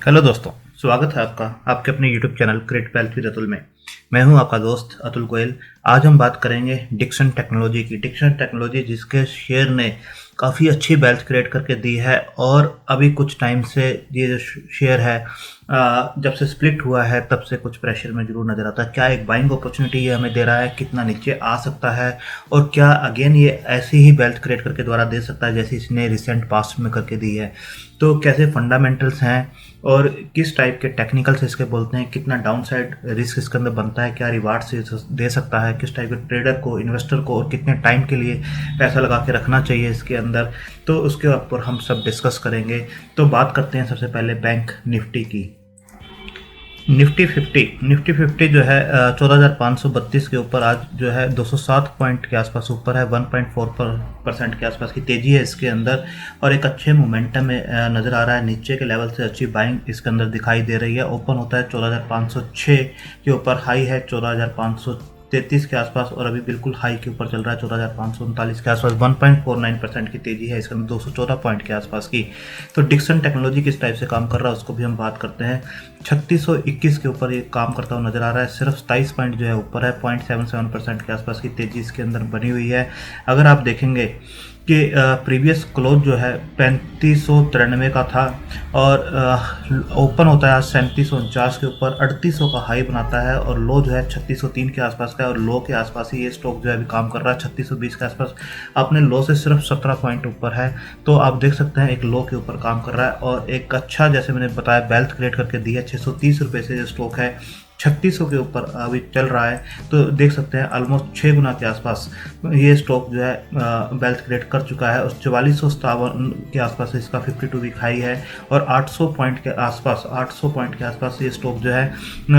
Hello दोस्तों, स्वागत है आपका आपके अपने YouTube channel create wealth with Atul में। मैं हूं आपका दोस्त अतुल गोयल। आज हम बात करेंगे डिक्सन टेक्नोलॉजी की। डिक्सन टेक्नोलॉजी जिसके शेयर ने काफ़ी अच्छी वेल्थ क्रिएट करके दी है और अभी कुछ टाइम से ये जो शेयर है जब से स्प्लिट हुआ है तब से कुछ प्रेशर में जरूर नज़र आता है। क्या एक बाइंग अपॉर्चुनिटी ये हमें दे रहा है, कितना नीचे आ सकता है और क्या अगेन ये ऐसी ही वेल्थ क्रिएट करके दोबारा दे सकता है जैसे इसने रिसेंट पास्ट में करके दी है। तो कैसे फंडामेंटल्स हैं और किस टाइप के टेक्निकल्स इसके बोलते हैं, कितना डाउन साइड रिस्क इसके अंदर बनता है, क्या रिवार्ड से दे सकता है, किस टाइप के ट्रेडर को, इन्वेस्टर को और कितने टाइम के लिए पैसा लगा के रखना चाहिए इसके अंदर, तो उसके ऊपर हम सब डिस्कस करेंगे। तो बात करते हैं सबसे पहले बैंक निफ्टी की। निफ्टी 50 जो है 14,532 के ऊपर आज जो है 207 पॉइंट के आसपास ऊपर है। 1.4% के आसपास की तेज़ी है इसके अंदर और एक अच्छे मोमेंटम में नज़र आ रहा है। नीचे के लेवल से अच्छी बाइंग इसके अंदर दिखाई दे रही है। ओपन होता है 14,506 के ऊपर, हाई है 14,533 के आसपास और अभी बिल्कुल हाई के ऊपर चल रहा है 14,539 के आसपास। 1.49% की तेज़ी है इसके अंदर 214 पॉइंट के आसपास की। तो डिक्सन टेक्नोलॉजी किस टाइप से काम कर रहा है उसको भी हम बात करते हैं। 3621 के ऊपर ये काम करता हुआ नजर आ रहा है। सिर्फ 27 पॉइंट जो है ऊपर है। 0.77% के आसपास की तेज़ी इसके अंदर बनी हुई है। अगर आप देखेंगे कि प्रीवियस क्लोज जो है 3593 का था और ओपन होता है आज 3749 के ऊपर, 3800 का हाई बनाता है और लो जो है 3603 के आसपास का है और लो के आसपास ही ये स्टॉक जो है अभी काम कर रहा है 3620 के आसपास। अपने लो से सिर्फ 17 पॉइंट ऊपर है। तो आप देख सकते हैं एक लो के ऊपर काम कर रहा है और एक अच्छा, जैसे मैंने बताया, वेल्थ क्रिएट करके दी है। 630 रुपये से जो स्टॉक है 3600 के ऊपर अभी चल रहा है। तो देख सकते हैं ऑलमोस्ट 6 गुना के आसपास ये स्टॉक जो है वेल्थ क्रिएट कर चुका है। और 4457 के आसपास इसका 52 वीक हाई है और 800 पॉइंट के आसपास ये स्टॉक जो है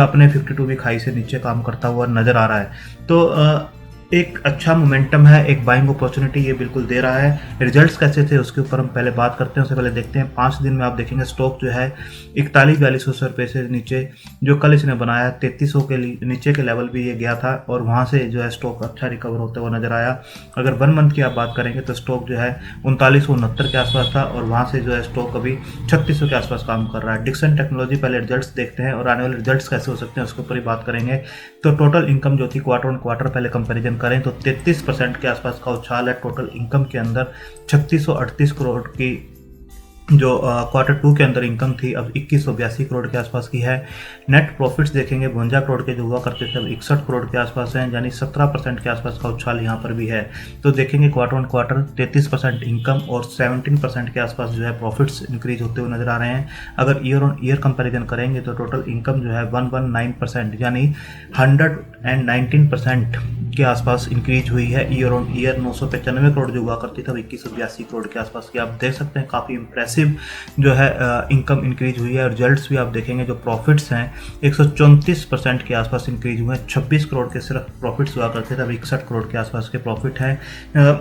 अपने 52 वीक हाई से नीचे काम करता हुआ नज़र आ रहा है। तो एक अच्छा मोमेंटम है, एक बाइंग अपॉर्चुनिटी ये बिल्कुल दे रहा है। रिजल्ट्स कैसे थे उसके ऊपर हम पहले बात करते हैं। उससे पहले देखते हैं 5 दिन में आप देखेंगे स्टॉक जो है 41-4200 रुपये से नीचे जो कल इसने बनाया 3300 के नीचे के लेवल भी ये गया था और वहाँ से जो है स्टॉक अच्छा रिकवर होता हुआ नजर आया। अगर 1 मंथ की आप बात करेंगे तो स्टॉक जो है 3969 के आसपास था और वहाँ से जो है स्टॉक अभी 3600 के आसपास काम कर रहा है। डिक्सन टेक्नोलॉजी पहले रिजल्ट्स देखते हैं और आने वाले रिजल्ट्स कैसे हो सकते हैं उसके ऊपर ही बात करेंगे। तो टोटल इनकम जो थी क्वार्टर ऑन क्वार्टर पहले कंपेरिजन करें तो 33% के आसपास का उछाल है टोटल इनकम के अंदर। 3638 करोड़ की जो क्वार्टर 2 के अंदर इनकम थी अब 2182 करोड़ के आसपास की है। नेट प्रॉफिट्स देखेंगे 52 करोड़ के जो हुआ करते थे अब 61 करोड़ के आसपास हैं, यानी 17% के आसपास का उछाल यहाँ पर भी है। तो देखेंगे क्वार्टर ऑन क्वार्टर 33% इनकम और 17% के आसपास जो है प्रॉफिट्स इंक्रीज होते हुए नजर आ रहे हैं। अगर ईयर ऑन ईयर कंपेरिजन करेंगे तो टोटल इनकम जो है 119% यानी 119% के आसपास इंक्रीज हुई है ईयर ऑन ईयर। 995 करोड़ जो हुआ करती थी अब 2182 करोड़ के आसपास की। आप देख सकते हैं काफ़ी इंप्रेसिव जो है इनकम इंक्रीज हुई है। रिजल्ट्स भी आप देखेंगे जो प्रॉफिट्स हैं 134% के आसपास इंक्रीज हुए हैं। 26 करोड़ के सिर्फ प्रॉफिट्स हुआ करते थे अब 61 करोड़ के आसपास के प्रॉफिट हैं।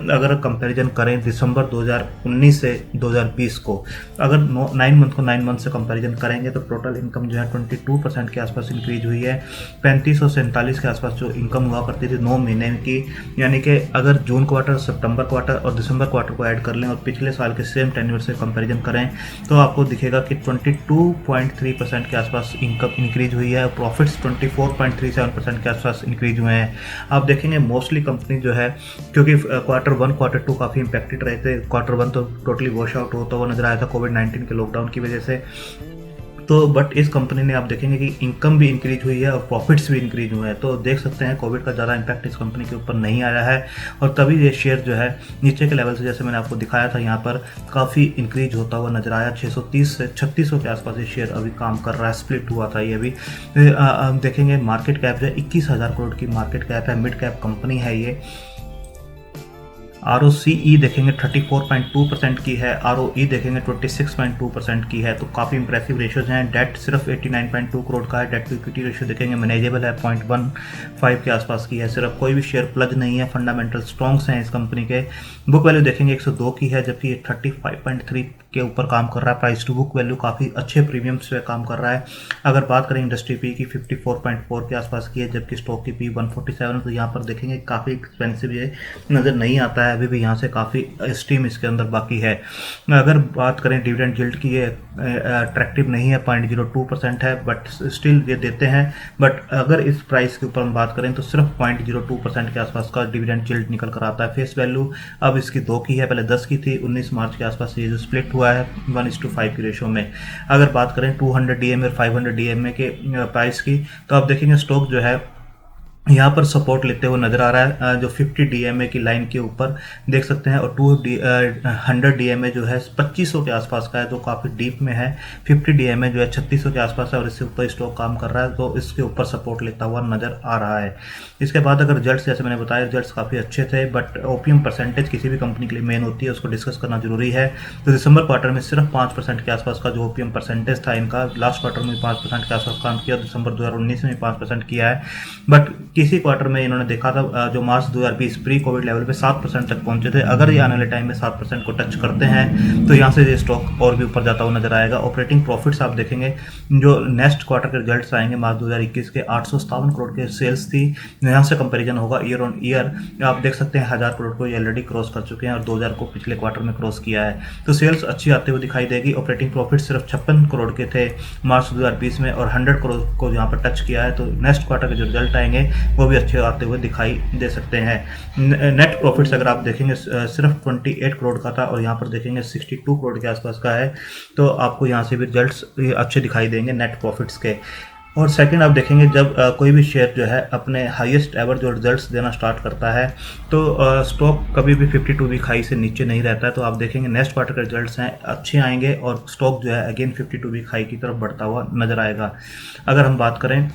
अगर कंपैरिजन करें दिसंबर 2019 से 2020 को, अगर 9 मंथ को 9 मंथ से कंपैरिजन करेंगे तो टोटल इनकम जो है 22% के आसपास इंक्रीज हुई है। 3547 के आसपास जो इनकम हुआ करती थी 9 महीने की, यानी कि अगर जून क्वार्टर, सितंबर क्वार्टर और दिसंबर क्वार्टर को ऐड कर लें और पिछले साल के सेम टेन्योर से कंपैरिजन करें तो आपको दिखेगा कि 22.3% के आसपास इनकम इंक्रीज हुई है। प्रॉफिट्स 24.37% के आसपास इंक्रीज हुए हैं। आप देखेंगे मोस्टली कंपनी जो है, क्योंकि क्वार्टर 1 क्वार्टर 2 काफ़ी इंपैक्टेड रहे थे। क्वार्टर 1 तो टोटली वॉश आउट होता हुआ नजर आया था कोविड-19 के लॉकडाउन की वजह से। तो बट इस कंपनी ने आप देखेंगे कि इनकम भी इंक्रीज हुई है और प्रॉफिट्स भी इंक्रीज हुए हैं। तो देख सकते हैं कोविड का ज़्यादा इम्पैक्ट इस कंपनी के ऊपर नहीं आया है और तभी ये शेयर जो है नीचे के लेवल से, जैसे मैंने आपको दिखाया था, यहाँ पर काफ़ी इंक्रीज होता हुआ नजर आया। 630 से 3600 के आसपास ये शेयर अभी काम कर रहा है। स्प्लिट हुआ था ये अभी। देखेंगे मार्केट कैप जो है 21,000 करोड़ की मार्केट कैप है। मिड कैप कंपनी है ये। ROCE देखेंगे 34.2% की है। ROE देखेंगे 26.2% की है। तो काफ़ी इंप्रेसिव रेशियोज हैं। डेट सिर्फ 89.2 करोड़ का है। डेट टू इक्विटी रेशियो देखेंगे मैनेजेबल है, 0.15 के आसपास की है। सिर्फ कोई भी शेयर प्लज नहीं है। फंडामेंटल स्ट्रॉन्ग्स हैं इस कंपनी के। बुक वैल्यू देखेंगे 102 की है जबकि ये 35.3 के ऊपर काम कर रहा है, प्राइस टू बुक वैल्यू काफ़ी अच्छे प्रीमियम्स पे काम कर रहा है। अगर बात करें इंडस्ट्री पी की 54.4 के आसपास की है, जबकि स्टॉक की पी 147, तो यहाँ पर देखेंगे काफ़ी एक्सपेंसिव ये नज़र नहीं आता है, अभी भी यहाँ से काफ़ी स्टीम इसके अंदर बाकी है। अगर बात करें डिविडेंड यील्ड की, ये अट्रैक्टिव नहीं है, 0.02% है, बट स्टिल ये देते हैं। बट अगर इस प्राइस के ऊपर हम बात करें तो सिर्फ 0.02% के आसपास का डिविडेंड यील्ड निकल कर आता है। फेस वैल्यू अब इसकी 2 की है, पहले 10 की थी। 19 मार्च के आसपास ये जो स्प्लिट हुआ है 1:5 की रेशो में। अगर बात करें 200 डीएमए और 500 डीएमए के प्राइस की, तो आप देखेंगे स्टॉक जो है यहाँ पर सपोर्ट लेते हुए नजर आ रहा है, जो 50 डीएमए की लाइन के ऊपर देख सकते हैं, और 100 डीएमए जो है 2500 के आसपास का है, जो काफ़ी डीप में है। 50 डीएमए जो है 3600 के आसपास है और इससे ऊपर स्टॉक काम कर रहा है, तो इसके ऊपर सपोर्ट लेता हुआ नजर आ रहा है। इसके बाद अगर रिजल्ट्स, जैसे मैंने बताया, रिजल्ट्स काफ़ी अच्छे थे, बट ओपीएम परसेंटेज किसी भी कंपनी के लिए मेन होती है, उसको डिस्कस करना जरूरी है। तो दिसंबर क्वार्टर में सिर्फ 5% के आसपास का जो ओपीएम परसेंटेज था इनका, लास्ट क्वार्टर में 5% के आसपास काम किया, दिसंबर 2019 में 5% किया है। बट किसी क्वार्टर में इन्होंने देखा था जो मार्च 2020 प्री कोविड लेवल पे 7% तक पहुंचे थे। अगर ये आने वाले टाइम में 7% को टच करते हैं तो यहाँ से ये स्टॉक और भी ऊपर जाता हुआ नजर आएगा। ऑपरेटिंग प्रॉफिट्स आप देखेंगे, जो नेक्स्ट क्वार्टर के रिजल्ट्स आएंगे मार्च 2021 के, 857 करोड़ के सेल्स थी। यहाँ से कंपेरिजन होगा ईयर ऑन ईयर, आप देख सकते हैं 1000 करोड़ को ये ऑलरेडी क्रॉस कर चुके हैं और 2000 को पिछले क्वार्टर में क्रॉस किया है। तो सेल्स अच्छी आते हुए दिखाई देगी। ऑपरेटिंग प्रॉफिट सिर्फ 56 करोड़ के थे मार्च 2020 में और 100 करोड़ को यहाँ पर टच किया है। तो नेक्स्ट क्वार्टर के जो रिजल्ट आएंगे वो भी अच्छे आते हुए दिखाई दे सकते हैं। नेट प्रॉफिट्स अगर आप देखेंगे सिर्फ 28 करोड़ का था और यहाँ पर देखेंगे 62 करोड़ के आसपास का है, तो आपको यहाँ से भी रिजल्ट्स अच्छे दिखाई देंगे नेट प्रॉफिट्स के। और सेकंड आप देखेंगे, जब कोई भी शेयर जो है अपने हाईएस्ट एवर जो रिजल्ट्स देना स्टार्ट करता है तो स्टॉक कभी भी 52 वीक हाई से नीचे नहीं रहता है। तो आप देखेंगे नेक्स्ट क्वार्टर के रिजल्ट्स हैं अच्छे आएंगे और स्टॉक जो है अगेन 52 वीक हाई की तरफ बढ़ता हुआ नजर आएगा। अगर हम बात करें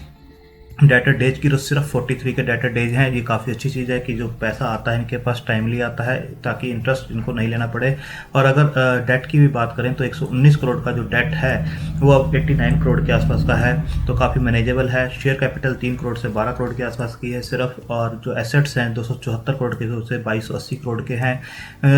डेटर डेज की, तो सिर्फ 43 के डेटर डेज हैं। ये काफ़ी अच्छी चीज़ है कि जो पैसा आता है इनके पास टाइमली आता है, ताकि इंटरेस्ट इनको नहीं लेना पड़े। और अगर डेट की भी बात करें तो 119 करोड़ का जो डेट है वो अब 89 करोड़ के आसपास का है, तो काफ़ी मैनेजेबल है। शेयर कैपिटल 3 करोड़ से 12 करोड़ के आसपास की है सिर्फ, और जो एसेट्स हैं 274 करोड़ के से 2280 करोड़ के हैं।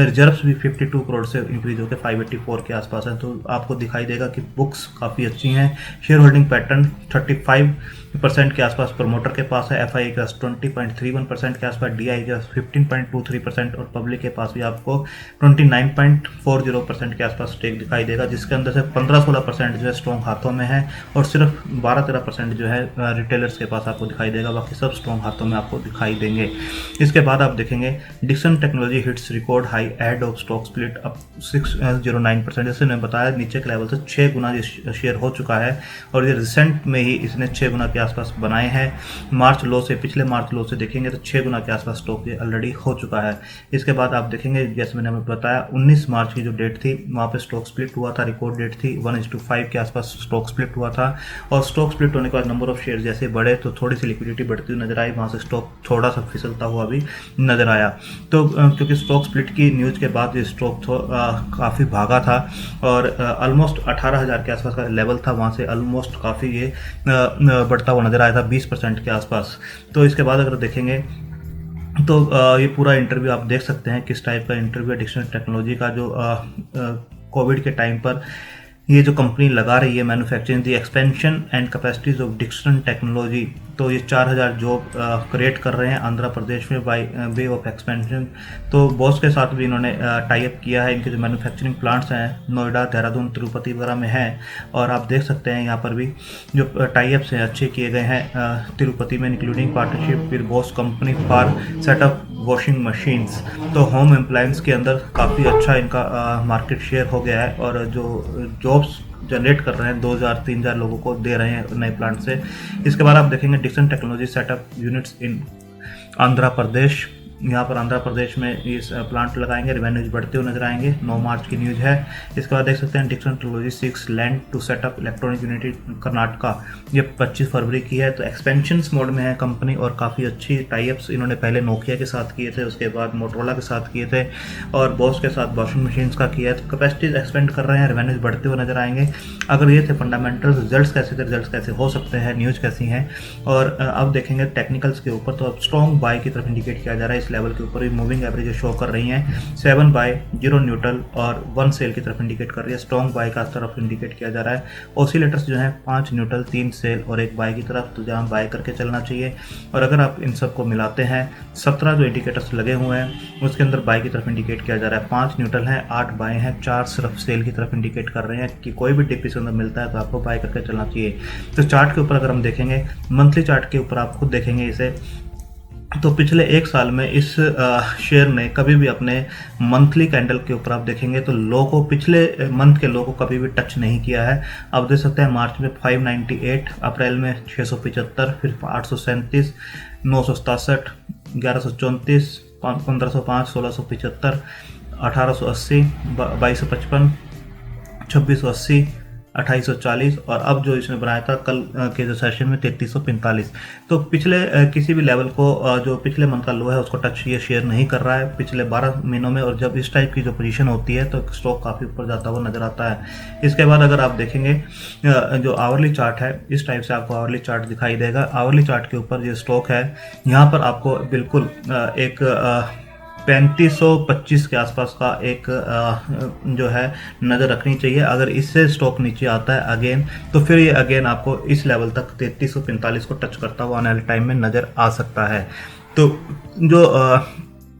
रिजर्व्स भी 52 करोड़ से इंक्रीज होकर 584 के आसपास है। तो आपको दिखाई देगा कि बुक्स काफ़ी अच्छी हैं। शेयर होल्डिंग पैटर्न 35% के आसपास प्रमोटर के पास है, एफआई का 20.31% के आसपास, डीआई का 15.23% और पब्लिक के पास भी आपको 29.40% के आसपास स्टेक दिखाई देगा, जिसके अंदर से 15-16% जो है स्ट्रॉन्ग हाथों में है और सिर्फ 12-13% जो है रिटेलर्स के पास आपको दिखाई देगा, बाकी सब स्ट्रॉन्ग हाथों में आपको दिखाई देंगे। इसके बाद आप देखेंगे Dixon technology hits record high ahead of stock split up 609%। जैसे मैंने बताया नीचे के लेवल से 6 गुना शेयर हो चुका है और ये रिसेंट में ही इसने 6 गुना के आसपास बनाए हैं। मार्च लो से, पिछले मार्च लो से देखेंगे तो 6 गुना के आसपास स्टॉक ये ऑलरेडी हो चुका है। इसके बाद आप देखेंगे, जैसे मैंने बताया 19 मार्च की जो डेट थी वहाँ पे स्टॉक स्प्लिट हुआ था, रिकॉर्ड डेट थी, 1:5 के आसपास स्टॉक स्प्लिट हुआ था। और स्टॉक स्प्लिट होने के बाद नंबर ऑफ शेयर जैसे बढ़े तो थोड़ी सी लिक्विडिटी बढ़ती हुई नजर आई, वहाँ से स्टॉक थोड़ा सा फिसलता हुआ भी नजर आया। तो क्योंकि स्टॉक स्प्लिट की न्यूज़ के बाद ये स्टॉक काफ़ी भागा था और ऑलमोस्ट 18,000 के आसपास का लेवल था, वहाँ से ऑलमोस्ट काफ़ी ये बढ़ता हुआ नजर आया था 20% के आसपास। तो इसके बाद अगर देखेंगे तो ये पूरा इंटरव्यू आप देख सकते हैं किस टाइप का इंटरव्यू है डिक्सन टेक्नोलॉजी का, जो कोविड के टाइम पर ये जो कंपनी लगा रही है manufacturing the expansion and capacities of Dixon technology, तो ये 4000 जॉब क्रिएट कर रहे हैं आंध्र प्रदेश में बाय वे ऑफ एक्सपेंशन। तो बॉस के साथ भी इन्होंने टाई अप किया है। इनके जो मैन्युफैक्चरिंग प्लांट्स हैं नोएडा, देहरादून, तिरुपति वगैरह में हैं और आप देख सकते हैं यहाँ पर भी जो टाई अप्स हैं अच्छे किए गए हैं तिरुपति में, including partnership with boss company for setup washing machines. तो होम एम्प्लॉयमेंट्स के अंदर काफ़ी अच्छा इनका मार्केट शेयर हो गया है और जो जॉब्स जनरेट कर रहे हैं 2000-3000 लोगों को दे रहे हैं नए प्लांट से। इसके बाद आप देखेंगे Dixon technology setup units in Andhra Pradesh, यहाँ पर आंध्र प्रदेश में इस प्लांट लगाएंगे, रेवेन्यूज बढ़ते हुए नजर आएंगे। 9 मार्च की न्यूज़ है। इसके बाद देख सकते हैं Dixon technology 6 land to setup electronic unit Karnataka, ये 25 फरवरी की है। तो एक्सपेंशन मोड में है कंपनी और काफ़ी अच्छी टाइप्स इन्होंने पहले नोकिया के साथ किए थे, उसके बाद मोटरोला के साथ किए थे और बॉस के साथ वॉशिंग मशीन्स का किया है। तो कैपेसिटीज एक्सपेंड कर रहे हैं, रेवेन्यूज बढ़ते हुए नजर आएंगे। अगर ये थे फंडामेंटल्स, रिजल्ट्स कैसे थे, रिजल्ट्स कैसे हो सकते हैं, न्यूज़ कैसी हैं। और अब देखेंगे टेक्निकल्स के ऊपर, तो अब स्ट्रॉन्ग बाय की तरफ इंडिकेट किया जा रहा है। इस लेवल के ऊपर भी मूविंग एवरेज शो कर रही हैं। 7 बाय 0 न्यूट्रल और 1 सेल की तरफ इंडिकेट कर रही है। स्ट्रॉन्ग बाय का तरफ इंडिकेट किया जा रहा है। ऑसिलेटर्स जो हैं 5 न्यूट्रल 3 सेल और 1 बाय की तरफ, तो जहाँ बाय करके चलना चाहिए। और अगर आप इन सबको मिलाते हैं 17 जो इंडिकेटर्स लगे हुए हैं उसके अंदर बाय की तरफ इंडिकेट किया जा रहा है। 5 न्यूट्रल हैं, 8 बाय हैं, 4 सिर्फ सेल की तरफ इंडिकेट कर रहे हैं कि कोई भी डिप इसके अंदर मिलता है तो आपको बाय करके चलना चाहिए। तो चार्ट के ऊपर अगर हम देखेंगे, मंथली चार्ट के ऊपर आप खुद देखेंगे इसे, तो पिछले 1 साल में इस शेयर ने कभी भी अपने मंथली कैंडल के ऊपर आप देखेंगे तो लो को, पिछले मंथ के लो को कभी भी टच नहीं किया है। आप देख सकते हैं मार्च में 598, अप्रैल में 675, फिर 837, 967, 1134, 1505, 1675, 1880, 2255, 2680, 2840 और अब जो इसने बनाया था कल के जो सेशन में 3345। तो पिछले किसी भी लेवल को जो पिछले मंथ का लो है उसको टच ये शेयर नहीं कर रहा है पिछले 12 महीनों में। और जब इस टाइप की जो पोजीशन होती है तो स्टॉक काफ़ी ऊपर जाता हुआ नजर आता है। इसके बाद अगर आप देखेंगे जो आवरली चार्ट है, इस टाइप से आपको आवरली चार्ट दिखाई देगा। आवरली चार्ट के ऊपर जो स्टॉक है यहाँ पर आपको बिल्कुल एक 3525 के आसपास का एक जो है नज़र रखनी चाहिए। अगर इससे स्टॉक नीचे आता है अगेन तो फिर ये अगेन आपको इस लेवल तक 3345 को टच करता हुआ आने वाले टाइम में नज़र आ सकता है। तो जो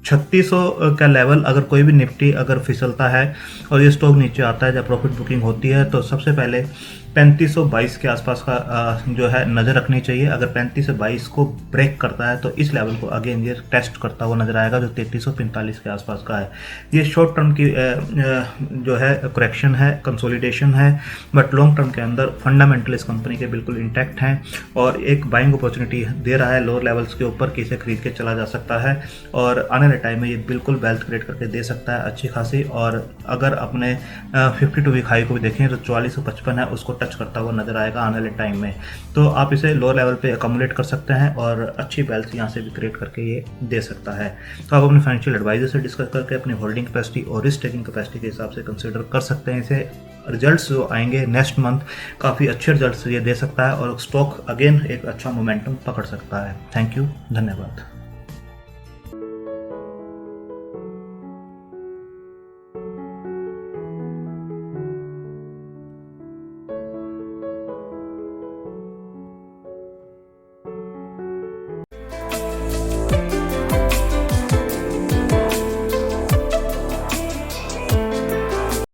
3600 का लेवल अगर कोई भी निफ्टी अगर फिसलता है और ये स्टॉक नीचे आता है, जब प्रॉफिट बुकिंग होती है तो सबसे पहले 3522 के आसपास का जो है नज़र रखनी चाहिए। अगर 3522 को ब्रेक करता है तो इस लेवल को अगेन ये टेस्ट करता हुआ नजर आएगा जो 3345 के आसपास का है। ये शॉर्ट टर्म की जो है करेक्शन है, कंसोलिडेशन है, बट लॉन्ग टर्म के अंदर फंडामेंटल इस कंपनी के बिल्कुल इंटैक्ट हैं और एक बाइंग अपॉर्चुनिटी दे रहा है लोअर लेवल्स के ऊपर कि इसे खरीद के चला जा सकता है और आने वाले टाइम में ये बिल्कुल वेल्थ क्रिएट करके दे सकता है अच्छी खासी। और अगर अपने 52 वीक हाई को भी देखें तो 4455 है, उसको टच करता हुआ नजर आएगा आने वाले टाइम में। तो आप इसे लोअर लेवल पे अकोमोडेट कर सकते हैं और अच्छी वेल्थ यहाँ से भी क्रिएट करके ये दे सकता है। तो आप अपने फाइनेंशियल एडवाइजर से डिस्कस करके अपनी होल्डिंग कैपेसिटी और रिस्क टेकिंग कैपेसिटी के हिसाब से कंसिडर कर सकते हैं इसे। रिजल्ट्स जो आएंगे नेक्स्ट मंथ काफ़ी अच्छे रिजल्ट्स ये दे सकता है और स्टॉक अगेन एक अच्छा मोमेंटम पकड़ सकता है। थैंक यू, धन्यवाद।